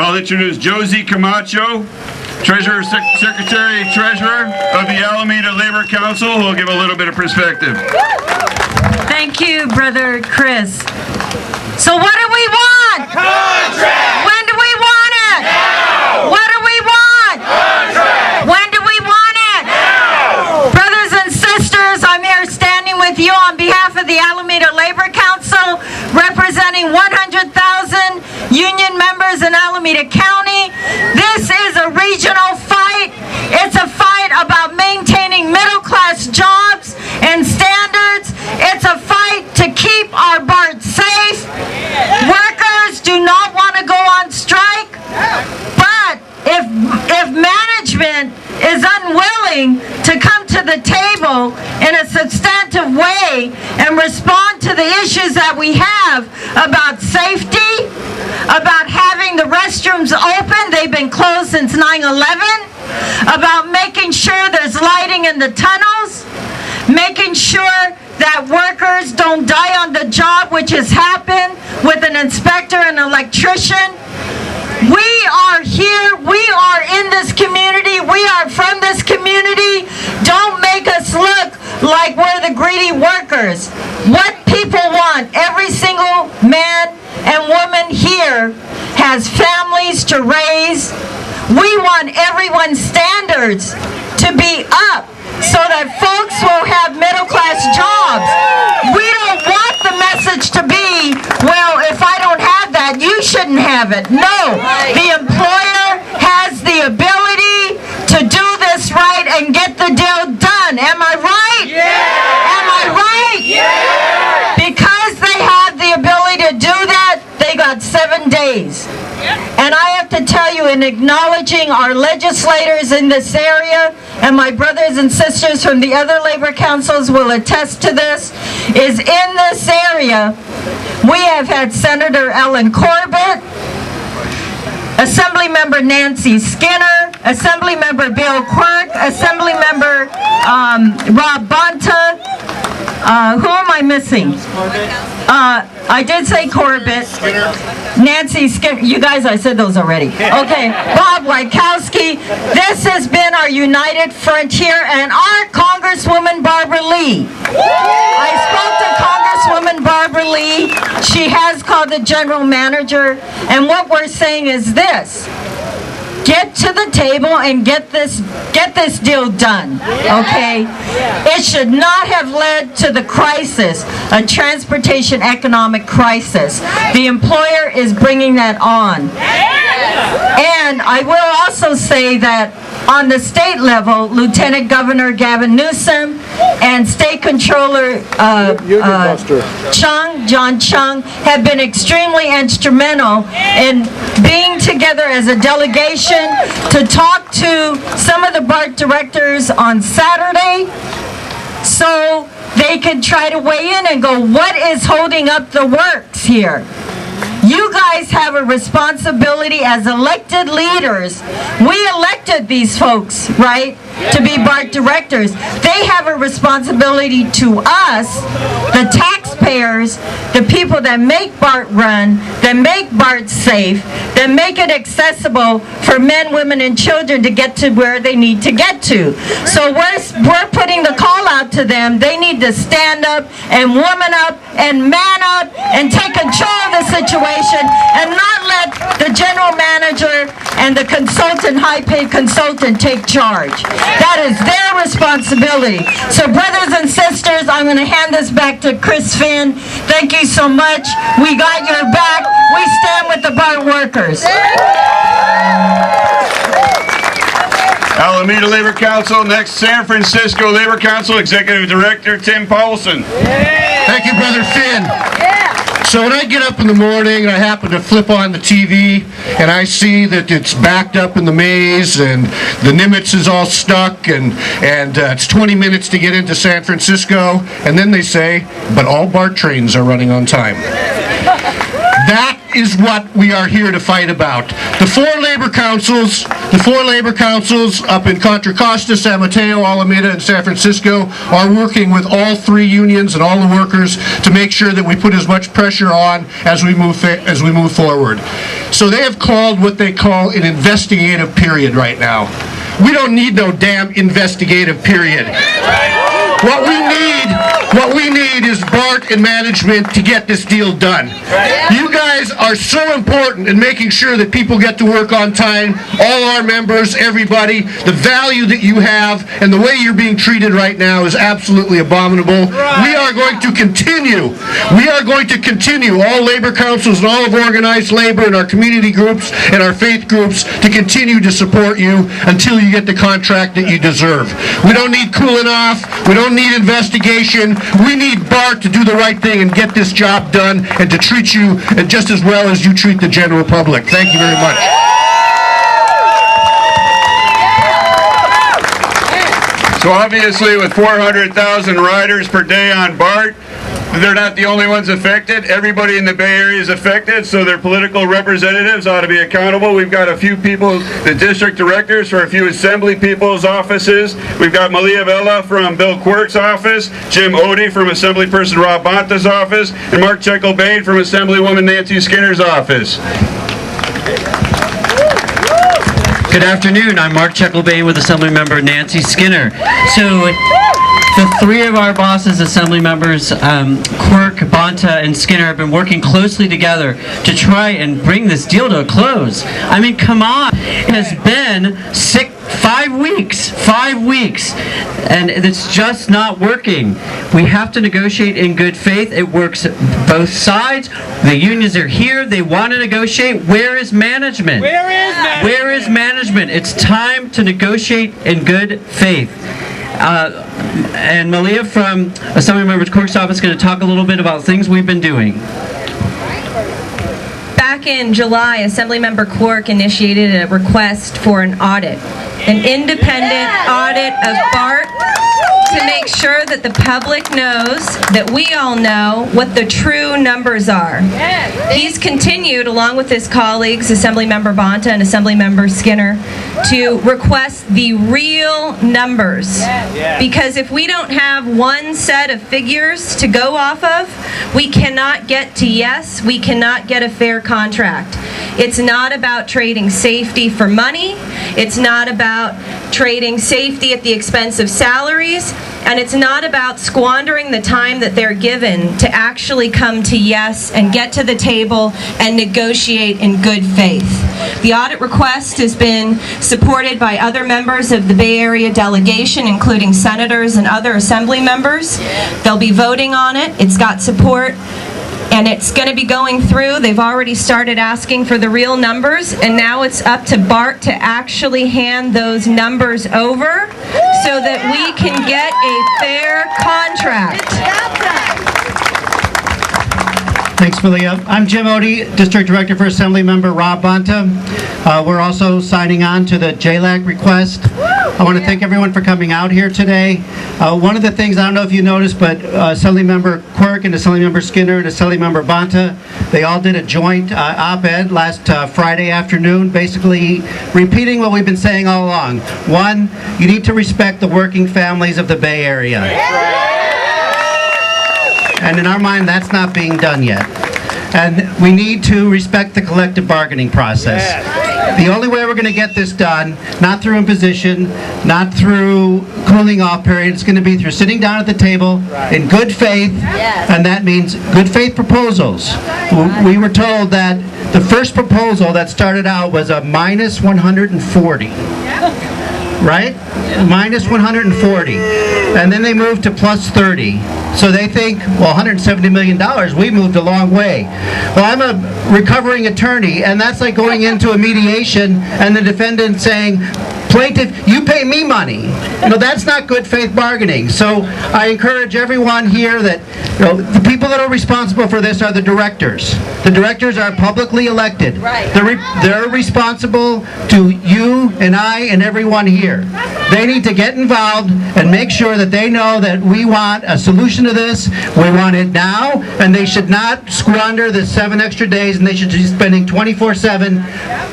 I'll introduce Josie Camacho, Treasurer, Secretary, Treasurer of the Alameda Labor Council, who will give a little bit of perspective. Thank you, Brother Chris. So what do we want? A contract! When do we want it? Now! What do we want? Contract! When do we want it? Now! Brothers and sisters, I'm here standing with you on behalf of the Alameda Labor Council, representing 100,000 union members in Alameda County. This is a regional fight. It's a fight about maintaining middle-class jobs and standards. It's a fight to keep our BART safe. Workers do not want to go on strike, but if management is unwilling to come to the table in a substantive way and respond to the issues that we have about safety, about having the restrooms open, they've been closed since 9/11, about making sure there's lighting in the tunnels, making sure that workers don't die on the job, which has happened with an inspector and an electrician. We are here, we are in this community, we are from this community. Don't make us look like we're the greedy workers. What people want, every single man and woman here has families to raise. We want everyone's standards to be up so that folks will have middle-class jobs. We don't want the message to be, well, if I don't have that, you shouldn't have it. No, the employer has the ability to do this right and get the deal done. Am I right? Yeah! Am I right? Yeah! Because they have the ability to do that, they got 7 days. And I have to tell you, in acknowledging our legislators in this area, and my brothers and sisters from the other labor councils will attest to this, is in this area, we have had Senator Ellen Corbett, Assemblymember Nancy Skinner, Assemblymember Bill Quirk, Assemblymember Rob Bonta. Who am I missing? I did say Corbett. Nancy Skinner. You guys, I said those already. Okay. Bob Wykowski. This has been our united front here, and our Congresswoman Barbara Lee. I spoke to Congresswoman Barbara Lee. She has called the general manager, and what we're saying is this: get to the table and get this deal done, okay? It should not have led to the crisis, a transportation economic crisis. The employer is bringing that on. And I will also say that on the state level, Lieutenant Governor Gavin Newsom and State Controller John Chung, have been extremely instrumental in being together as a delegation to talk to some of the BART directors on Saturday so they could try to weigh in and go, what is holding up the works here? You guys have a responsibility as elected leaders. We elected these folks, right, to be BART directors. They have a responsibility to us, the taxpayers, the people that make BART run, that make BART safe, that make it accessible for men, women, and children to get to where they need to get to. So we're putting the call out to them. They need to stand up and woman up and man up and take control of the situation and not let the general manager and the consultant, high-paid consultant, take charge. That is their responsibility. So brothers and sisters, I'm going to hand this back to Chris Finn. Thank you so much. We got your back. We stand with the BART workers. Alameda Labor Council. Next, San Francisco Labor Council Executive Director Tim Paulson. Thank you, Brother Finn. So when I get up in the morning and I happen to flip on the TV and I see that it's backed up in the maze and the Nimitz is all stuck and it's 20 minutes to get into San Francisco, and then they say, but all BART trains are running on time. That is what we are here to fight about. The four labor councils up in Contra Costa, San Mateo, Alameda, and San Francisco are working with all three unions and all the workers to make sure that we put as much pressure on as we move forward. So they have called what they call an investigative period right now. We don't need no damn investigative period. What we need is BART and management to get this deal done. You guys are so important in making sure that people get to work on time, all our members, everybody. The value that you have and the way you're being treated right now is absolutely abominable. We are going to continue, all labor councils and all of organized labor and our community groups and our faith groups to continue to support you until you get the contract that you deserve. We don't need cooling off. We don't need investigation. We need BART to do the right thing and get this job done and to treat you just as well as you treat the general public. Thank you very much. So obviously with 400,000 riders per day on BART, they're not the only ones affected. Everybody in the Bay Area is affected, so their political representatives ought to be accountable. We've got a few people, the district directors for a few assembly people's offices. We've got Malia Vela from Bill Quirk's office, Jim Odie from Assemblyperson Rob Bonta's office, and Mark Checkle-Bain from Assemblywoman Nancy Skinner's office. Good afternoon. I'm Mark Checkle-Bain with Assemblymember Nancy Skinner. So the three of our bosses, Assembly members, Quirk, Bonta, and Skinner, have been working closely together to try and bring this deal to a close. I mean, come on. It has been 5 weeks, and it's just not working. We have to negotiate in good faith. It works both sides. The unions are here. They want to negotiate. Where is management? Where is management? It's time to negotiate in good faith. And Malia from Assemblymember Quirk's office is going to talk a little bit about things we've been doing. Back in July, Assemblymember Quirk initiated a request for an audit, an independent audit of BART to make sure that the public knows, that we all know, what the true numbers are. He's continued, along with his colleagues, Assemblymember Bonta and Assemblymember Skinner, to request the real numbers. Because if we don't have one set of figures to go off of, we cannot get to yes, we cannot get a fair contract. It's not about trading safety for money. It's not about trading safety at the expense of salaries. And it's not about squandering the time that they're given to actually come to yes and get to the table and negotiate in good faith. The audit request has been supported by other members of the Bay Area delegation, including senators and other assembly members. They'll be voting on it. It's got support. And it's going to be going through. They've already started asking for the real numbers, and now it's up to BART to actually hand those numbers over so that we can get a fair contract. Thanks, Malia. I'm Jim Odie, District Director for Assemblymember Rob Bonta. We're also signing on to the JLAC request. I want to thank everyone for coming out here today. One of the things, I don't know if you noticed, but Assemblymember Quirk and Assemblymember Skinner and Assemblymember Bonta, they all did a joint op-ed last Friday afternoon, basically repeating what we've been saying all along. One, you need to respect the working families of the Bay Area. And in our mind, that's not being done yet. And we need to respect the collective bargaining process. The only way we're going to get this done, not through imposition, not through cooling off period, it's going to be through sitting down at the table in good faith, and that means good faith proposals. We were told that the first proposal that started out was a minus 140. Right? Minus 140. And then they moved to plus 30. So they think, well, $170 million, we moved a long way. Well, I'm a recovering attorney, and that's like going into a mediation and the defendant saying, Plaintiff, you pay me money. That's not good faith bargaining. So I encourage everyone here that, the people that are responsible for this are the directors. The directors are publicly elected. Right. They're responsible to you and I and everyone here. They need to get involved and make sure that they know that we want a solution to this. We want it now, and they should not squander the 7 extra days, and they should be spending 24/7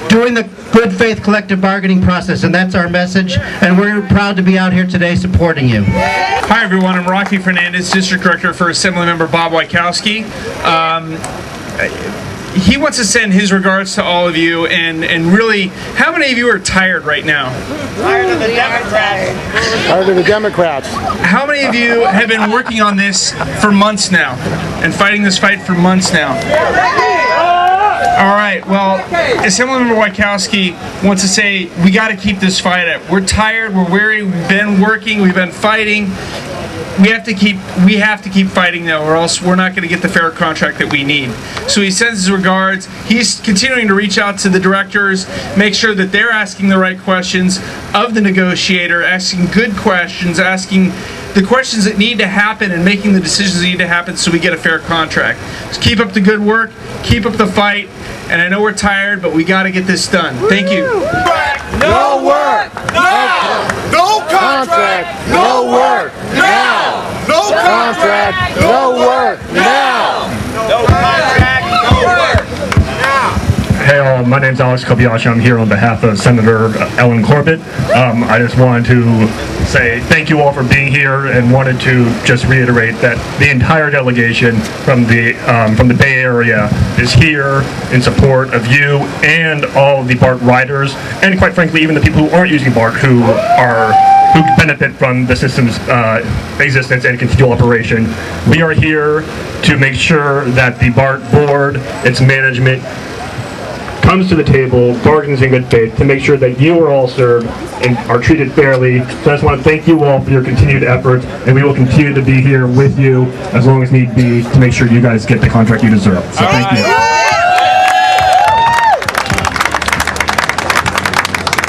doing the good faith collective bargaining process, and that's our message, and we're proud to be out here today supporting you. Hi everyone, I'm Rocky Fernandez, District Director for Assemblymember Bob Wachowski. He wants to send his regards to all of you, and really, how many of you are tired right now? Tired of the Democrats. Tired of the Democrats. How many of you have been working on this for months now, and fighting this fight for months now? All right, well, Assemblymember Wachowski wants to say, we got to keep this fight up. We're tired, we're weary, we've been working, we've been fighting. We have to keep fighting though, or else we're not going to get the fair contract that we need. So he sends his regards. He's continuing to reach out to the directors, make sure that they're asking the right questions of the negotiator, asking good questions, asking the questions that need to happen, and making the decisions that need to happen so we get a fair contract. So keep up the good work, keep up the fight, and I know we're tired, but we got to get this done. Thank you. No work now. No contract. No work now. No contract. No work now. No contract. No work now. Hey all, my name's Alex Kobayashi. I'm here on behalf of Senator Ellen Corbett. I just wanted to say thank you all for being here, and wanted to just reiterate that the entire delegation from the Bay Area is here in support of you and all of the BART riders, and quite frankly even the people who aren't using BART who benefit from the system's existence and continual operation. We are here to make sure that the BART board, its management, comes to the table, bargains in good faith to make sure that you are all served and are treated fairly. So I just want to thank you all for your continued efforts, and we will continue to be here with you as long as need be to make sure you guys get the contract you deserve. So thank you.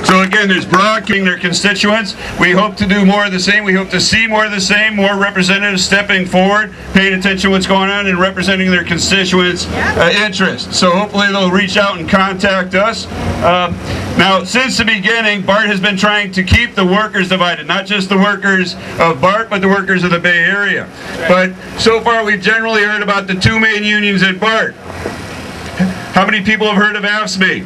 So again, there's broadcasting their constituents. We hope to do more of the same. We hope to see more of the same, more representatives stepping forward, paying attention to what's going on, and representing their constituents' interests. So hopefully they'll reach out and contact us. Now, since the beginning, BART has been trying to keep the workers divided, not just the workers of BART, but the workers of the Bay Area. But so far, we've generally heard about the 2 main unions at BART. How many people have heard of AFSCME?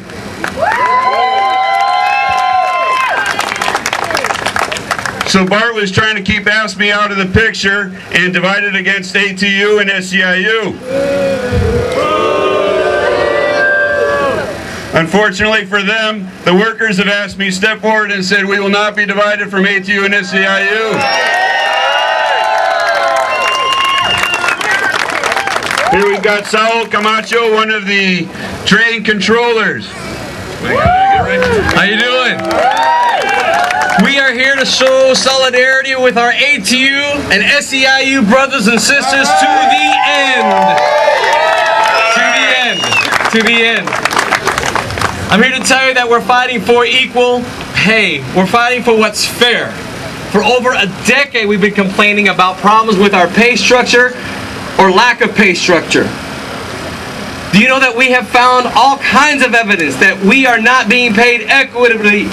So BART was trying to keep AFSCME out of the picture and divided against ATU and SEIU. Unfortunately for them, the workers of AFSCME stepped forward and said, we will not be divided from ATU and SEIU. Here we've got Saul Camacho, one of the train controllers. How you doing? We are here to show solidarity with our ATU and SEIU brothers and sisters to the end. To the end. I'm here to tell you that we're fighting for equal pay. We're fighting for what's fair. For over a decade, we've been complaining about problems with our pay structure or lack of pay structure. Do you know that we have found all kinds of evidence that we are not being paid equitably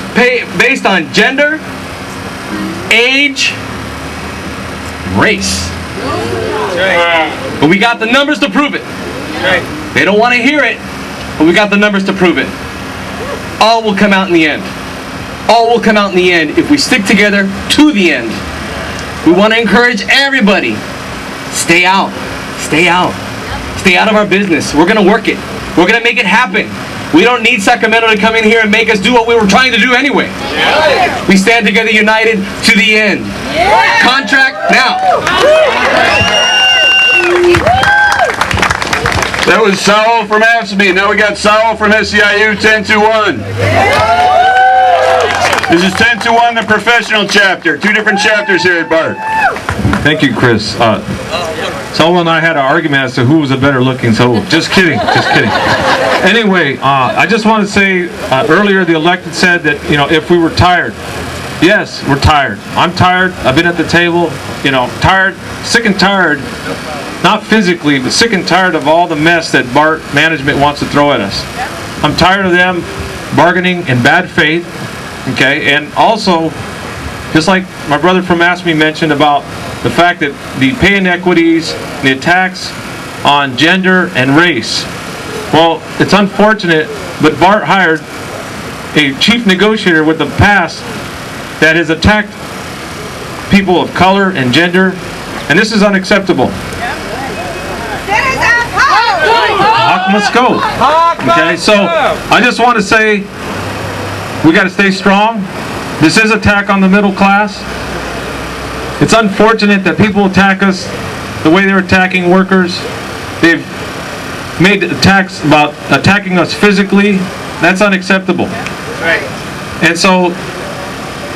based on gender, age, race? But we got the numbers to prove it. They don't want to hear it, but we got the numbers to prove it. All will come out in the end. All will come out in the end if we stick together to the end. We want to encourage everybody. Stay out. Stay out. Stay out of our business. We're going to work it. We're going to make it happen. We don't need Sacramento to come in here and make us do what we were trying to do anyway. We stand together united to the end. Contract now. That was Saul from AFSCME. Now we got Saul from SEIU 1021. This is 1021, the professional chapter. 2 different chapters here at BART. Thank you, Chris. Selma and I had an argument as to who was a better looking, so just kidding, just kidding. Anyway, I just want to say, earlier the elected said that, you know, if we were tired. Yes, we're tired. I'm tired. I've been at the table, you know, tired, sick and tired, not physically, but sick and tired of all the mess that BART management wants to throw at us. I'm tired of them bargaining in bad faith, okay, and also, just like my brother from ASME mentioned about the fact that the pay inequities, the attacks on gender and race. Well, it's unfortunate, but BART hired a chief negotiator with the past that has attacked people of color and gender, and this is unacceptable. Hawk must go. Okay, so I just want to say we got to stay strong. This is attack on the middle class. It's unfortunate that people attack us the way they're attacking workers. They've made attacks about attacking us physically. That's unacceptable. And so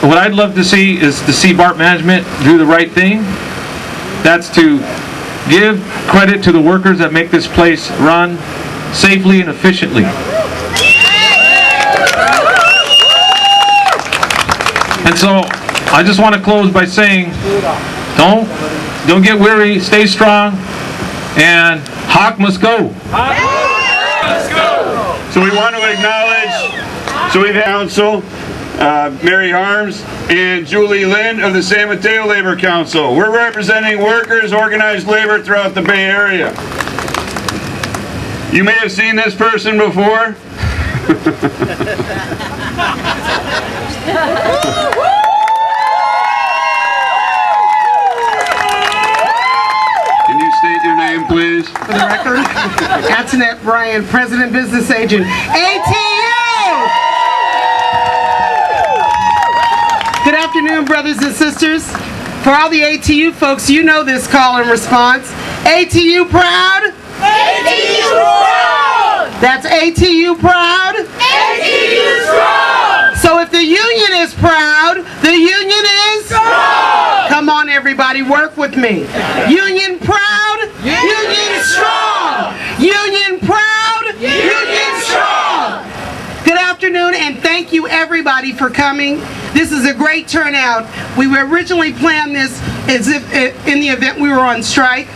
what I'd love to see is to see BART management do the right thing. That's to give credit to the workers that make this place run safely and efficiently. And so I just want to close by saying, don't get weary, stay strong, and Hawk must go. So we want to acknowledge, so we've had Council, Mary Harms and Julie Lynn of the San Mateo Labor Council. We're representing workers, organized labor throughout the Bay Area. You may have seen this person before. Can you state your name, please? For the record, Antoinette Bryan, President Business Agent, ATU! Good afternoon, brothers and sisters. For all the ATU folks, you know this call and response. ATU proud? ATU proud! That's ATU proud? ATU strong! So if the union is proud, the union is strong! Come on everybody, work with me. Union proud? Union strong! Union proud? Union strong! Good afternoon and thank you everybody for coming. This is a great turnout. We originally planned this as if in the event we were on strike.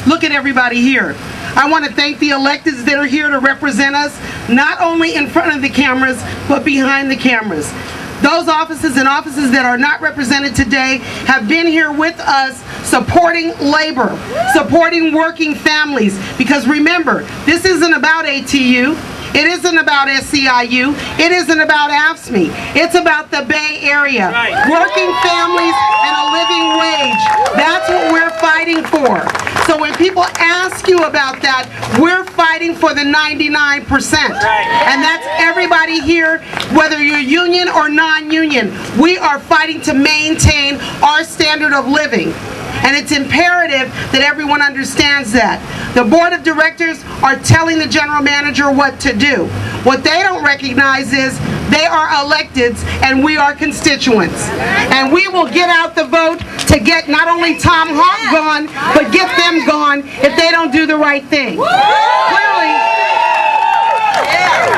Look at everybody here. I want to thank the electeds that are here to represent us, not only in front of the cameras, but behind the cameras. Those offices and offices that are not represented today have been here with us supporting labor, supporting working families. Because remember, this isn't about ATU. It isn't about SEIU. It isn't about AFSCME. It's about the Bay Area. Working families and a living wage. That's what we're fighting for. So when people ask you about that, we're fighting for the 99%. And that's everybody here, whether you're union or non-union. We are fighting to maintain our standard of living. And it's imperative that everyone understands that. The board of directors are telling the general manager what to do. What they don't recognize is they are electeds and we are constituents. And we will get out the vote to get not only Tom Hawk gone, but get them gone if they don't do the right thing.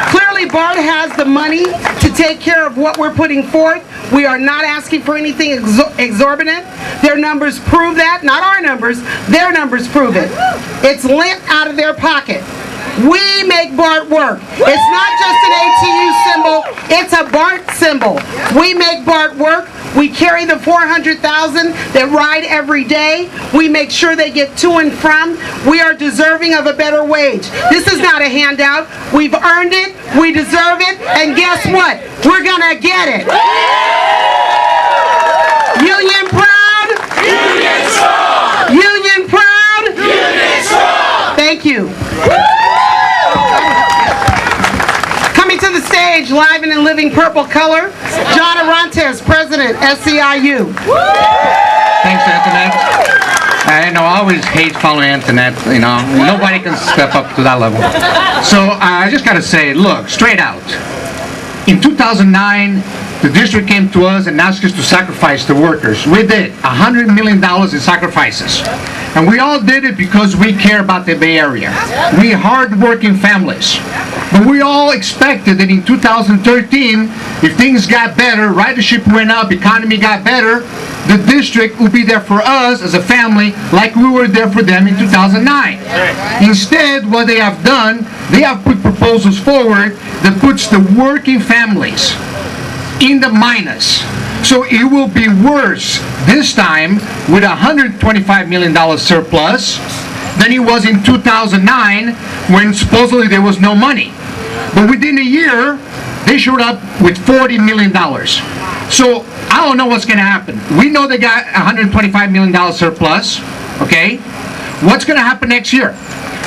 Clearly BART has the money to take care of what we're putting forth. We are not asking for anything exorbitant. Their numbers prove that. Not our numbers. Their numbers prove it. It's lent out of their pocket. We make BART work. It's not just an ATU symbol. It's a BART symbol. We make BART work. We carry the 400,000 that ride every day. We make sure they get to and from. We are deserving of a better wage. This is not a handout. We've earned it. We deserve it. And guess what? We're gonna get it. Union proud? Union strong! Union proud? Union strong! Thank you. Coming to the stage, live and in living purple color, John Arantes, President, SEIU. Thanks, Antoinette. I know I always hate following Antoinette, you know. Nobody can step up to that level. So I just got to say, look, straight out. In 2009, the district came to us and asked us to sacrifice the workers. We did $100 million in sacrifices. And we all did it because we care about the Bay Area. We hard-working families. But we all expected that in 2013, if things got better, ridership went up, economy got better, the district would be there for us as a family like we were there for them in 2009. Instead, what they have done, they have put proposals forward that puts the working families in the minus. So it will be worse this time with $125 million surplus than it was in 2009 when supposedly there was no money. But within a year, they showed up with $40 million. So I don't know what's going to happen. We know they got $125 million surplus, okay? What's going to happen next year?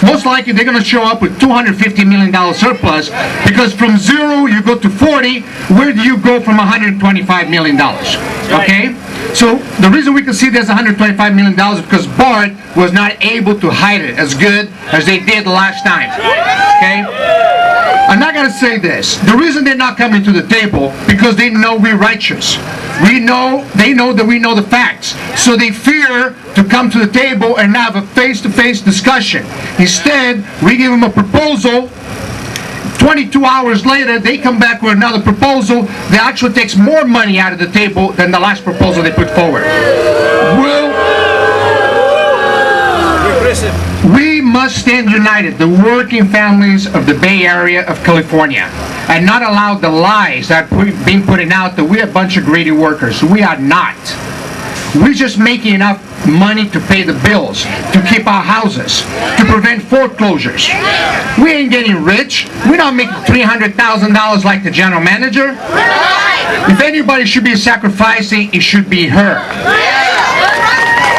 Most likely they're going to show up with $250 million surplus, because from 0 you go to 40. Where do you go from $125 million? Okay? So the reason we can see there's $125 million is because BART was not able to hide it as good as they did last time. Okay? I'm not going to say this. The reason they're not coming to the table, because they know we're righteous. They know that we know the facts. So they fear to come to the table and have a face-to-face discussion. Instead, we give them a proposal. 22 hours later, they come back with another proposal that actually takes more money out of the table than the last proposal they put forward. We must stand united, the working families of the Bay Area of California, and not allow the lies that are being put out that we're a bunch of greedy workers. We are not. We're just making enough money to pay the bills, to keep our houses, to prevent foreclosures. We ain't getting rich. We're not making $300,000 like the general manager. If anybody should be sacrificing, it should be her.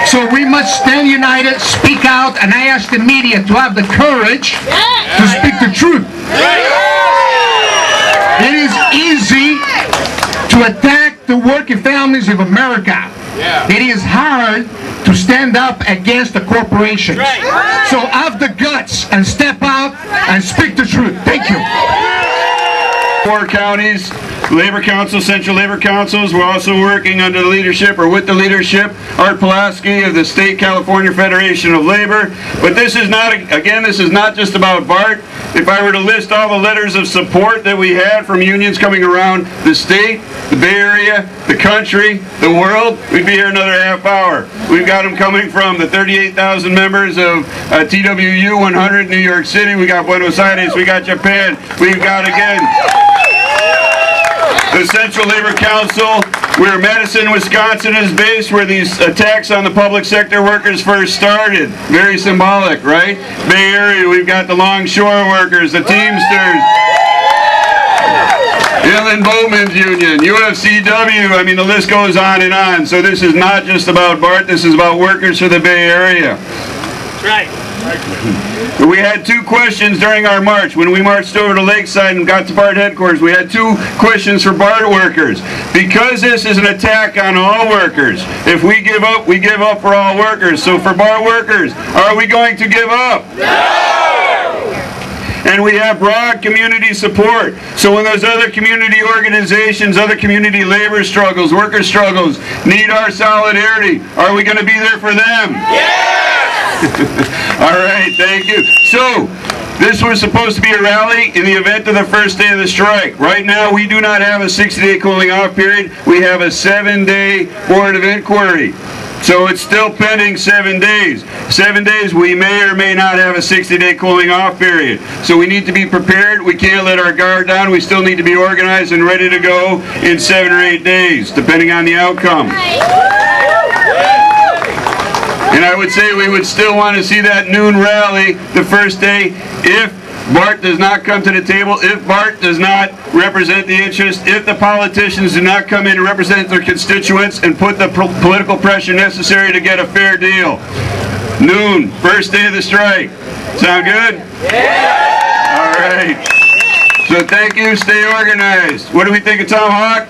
So we must stand united, speak out, and I ask the media to have the courage to speak the truth. It is easy to attack the working families of America. It is hard to stand up against the corporations. So have the guts and step out and speak the truth. Thank you. 4 counties, Labor Council, Central Labor Councils. We're also working under the leadership, or with the leadership, Art Pulaski of the State California Federation of Labor. But this is not, again, this is not just about BART. If I were to list all the letters of support that we had from unions coming around the state, the Bay Area, the country, the world, we'd be here another half hour. We've got them coming from the 38,000 members of TWU 100 New York City. We got Buenos Aires. We got Japan. We've got, again, the Central Labor Council, where Madison, Wisconsin is based, where these attacks on the public sector workers first started. Very symbolic, right? Bay Area, we've got the longshore workers, the Teamsters, Inland Boatmen's Union, UFCW, I mean the list goes on and on. So this is not just about BART, this is about workers for the Bay Area. Right. We had 2 questions during our march. When we marched over to Lakeside and got to BART headquarters, we had 2 questions for BART workers. Because this is an attack on all workers, if we give up for all workers. So for BART workers, are we going to give up? No! And we have broad community support. So when those other community organizations, other community labor struggles, worker struggles need our solidarity, are we going to be there for them? Yes! All right, thank you. So, this was supposed to be a rally in the event of the first day of the strike. Right now, we do not have a 60-day cooling off period. We have a 7-day Board of Inquiry. So it's still pending 7 days. 7 days, we may or may not have a 60-day cooling off period. So we need to be prepared. We can't let our guard down. We still need to be organized and ready to go in 7 or 8 days, depending on the outcome. And I would say we would still want to see that noon rally the first day if BART does not come to the table, if BART does not represent the interest, if the politicians do not come in and represent their constituents and put the political pressure necessary to get a fair deal. Noon, first day of the strike. Sound good? Yeah! All right. So thank you. Stay organized. What do we think of Tom Hawk?